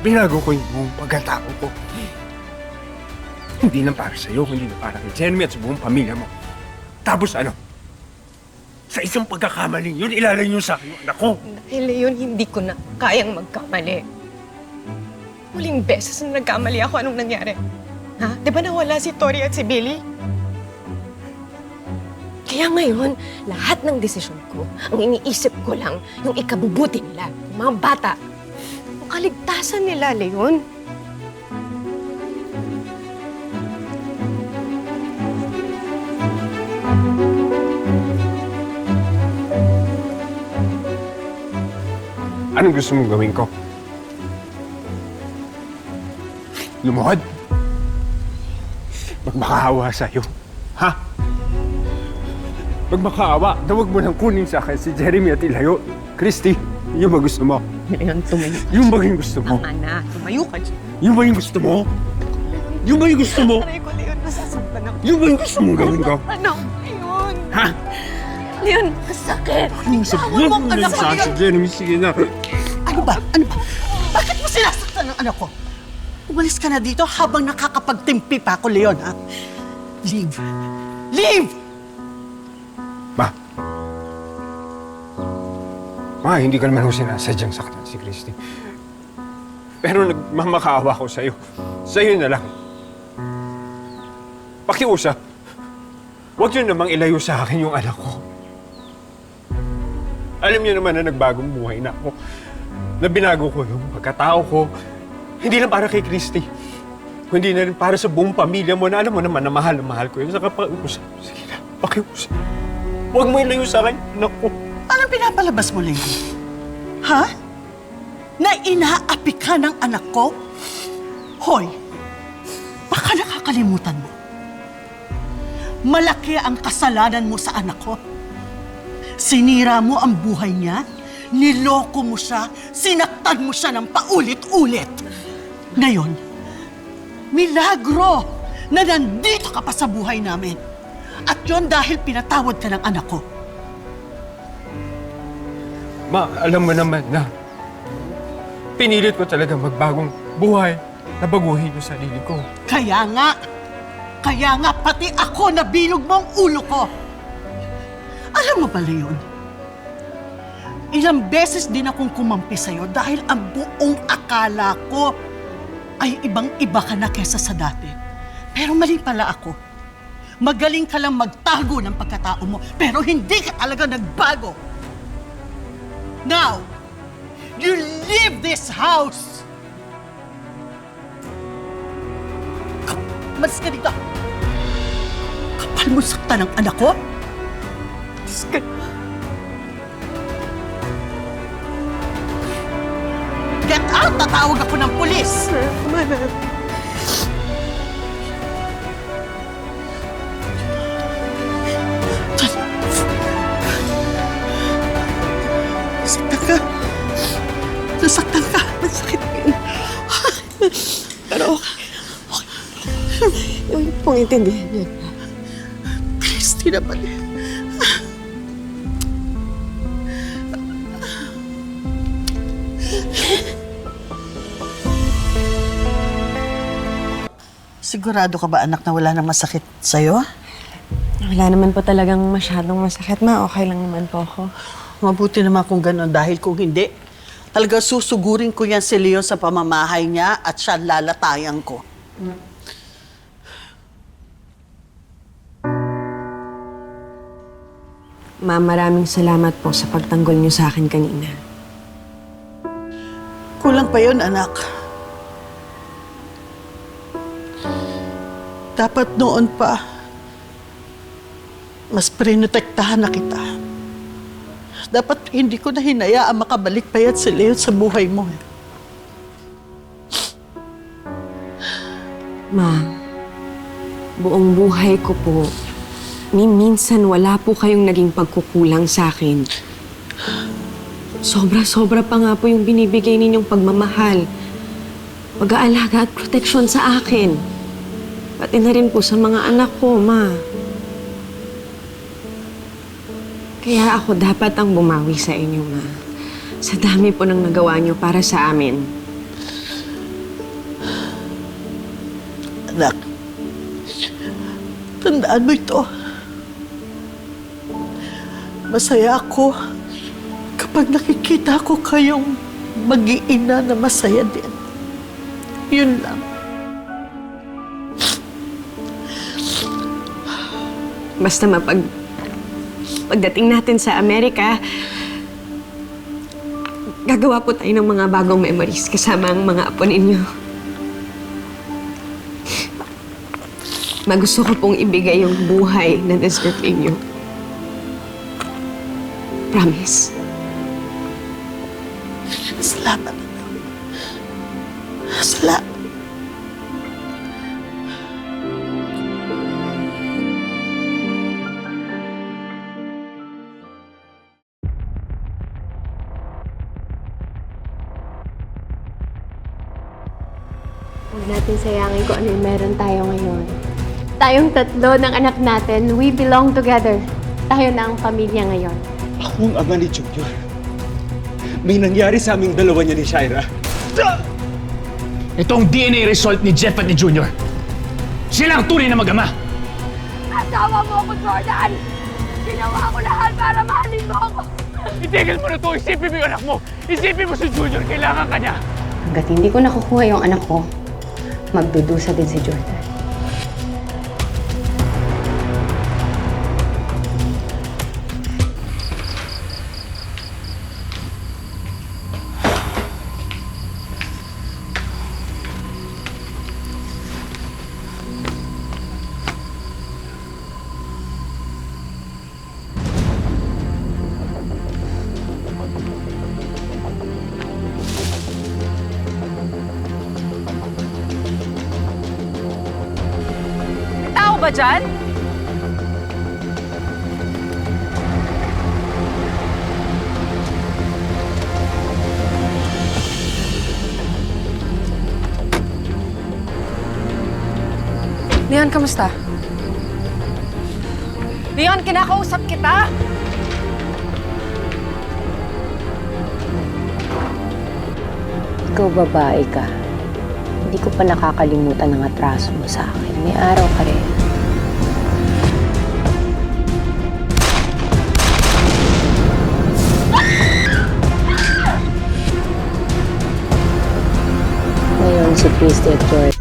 binago ko yung buong pagkatao ko. Hindi lang para sa'yo, hindi na para kay Jeremy at sa buong pamilya mo. Tapos ano? Sa isang pagkakamaling yun, ilalayo sa akin yung anak ko. Dahil Leon, hindi ko na kayang magkamali. Huling beses na nagkamali ako, anong nangyari? Ha? Di ba nawala si Tori at si Billy? Kaya ngayon, lahat ng desisyon ko, ang iniisip ko lang, yung ikabubuti nila, yung mga bata. Yung kaligtasan nila, Leon. Anong gusto mong gawin ko? Lumuhod? Magmakaawa sa'yo. Ha? Magmakaawa. Tawag mo nang kunin sa akin si Jeremy at ilayo. Christy, yun ba gusto mo? Leon, tumayo ka. Yung ba yung gusto mo? Tama na, tumayo ka dyan. Yung ba yung gusto mo? Yung ba yung gusto mo? Aray ko, Leon, nasasaktan ako. Yung ba yung gusto mong gawin ko? Ano? Leon! Ha? Leon, masakit! Anong sabihin mo lang sa akin si Jeremy? Sige na. Ano ba? Ano ba? Bakit mo sinasaktan ng anak ko? Umalis ka na dito habang nakakapagtimpi pa ako, Leon, ha? Leave! Leave! Ma, hindi ka naman ho sinasadyang saktan si Christy. Pero nagmamakaawa ko sa'yo. Sa'yo na lang. Pakiusap. Huwag niyo namang ilayo sa akin yung anak ko. Alam niyo naman na nagbagong buhay na ako. Na binago ko yung pagkatao ko. Hindi lang para kay Christy. Kundi na rin para sa buong pamilya mo na alam mo naman na mahal ko yun. Saka pakiusap. Sige na, pakiusap. Huwag mo ilayo sa akin, anak ko. Anong pinapalabas mo, Leon? Ha? Na inaapi ka ng anak ko? Hoy, baka nakakalimutan mo. Malaki ang kasalanan mo sa anak ko. Sinira mo ang buhay niya, niloko mo siya, sinaktan mo siya ng paulit-ulit. Ngayon, milagro na nandito ka pa sa buhay namin. At yon dahil pinatawad ka ng anak ko. Ma, alam mo naman na pinilit ko talaga magbagong buhay na baguhin yung sarili ko. Kaya nga pati ako nabilog mo ang ulo ko. Alam mo ba, Leon? Ilang beses din akong kumampi sa'yo dahil ang buong akala ko ay ibang-iba ka na kesa sa dati. Pero mali pala ako. Magaling ka lang magtago ng pagkatao mo, pero hindi ka talaga nagbago. Now, you leave this house! Malis ka dito! Kapal mo saktan ng anak ko? Diyos ka. Get out! Tatawag ako ng pulis! Tama na. Nasaktan ka! Nasaktan ka! Masakit yun. Pero yung pong intindihan niya. Christy naman eh. Sigurado ka ba, anak, na wala nang masakit sa'yo? Wala naman po talagang masyadong masakit, ma. Okay lang naman po ako. Mabuti naman kung gano'n dahil kung hindi, talaga susugurin ko yan si Leo sa pamamahay niya at siya lalatayan ko. Ma, maraming salamat po sa pagtanggol niyo sa akin kanina. Kulang pa yun, anak. Dapat noon pa, mas prinotektahan na kita. Dapat hindi ko na hinayaan makabalik pa yan si Leo sa buhay mo. Ma, buong buhay ko po, minsan wala po kayong naging pagkukulang sa akin. Sobra-sobra pa nga po yung binibigay ninyong pagmamahal, pag-aalaga at proteksyon sa akin. Pati na rin po sa mga anak ko, ma. Kaya ako dapat ang bumawi sa inyo, ma. Sa dami po ng nagawa niyo para sa amin. Anak, tandaan mo ito. Masaya ako kapag nakikita ko kayong mag-iina na masaya din. Yun lang. Basta pagdating natin sa Amerika, gagawa po tayo ng mga bagong memories kasama ang mga apo ninyo. Magusto ko pong ibigay yung buhay na deserve ninyo. Promise. Salamat. Salamat. Huwag natin sayangin kung ano yung meron tayo ngayon. Tayong tatlo ng anak natin, we belong together. Tayo na ang pamilya ngayon. Ako ang ama ni Junior. May nangyari sa aming dalawa niya ni Shaira. Ito ang DNA result ni Jeff at ni Junior. Sila ang tunay na mag-ama. Asawa mo ako, Jordan! Ginawa ko lahat para mahalin mo ako! Itigil mo na to! Isipin mo yung anak mo! Isipin mo si Junior! Kailangan ka niya! Hanggat hindi ko nakukuha yung anak ko, magdudusa din si Jordan. Tao ba dyan? Leon, kamusta? Leon, kinakausap kita! Ikaw babae ka. Hindi ko pa nakakalimutan ang atraso mo sa akin. May araw ka rin. Ngayon si Christy at Jordan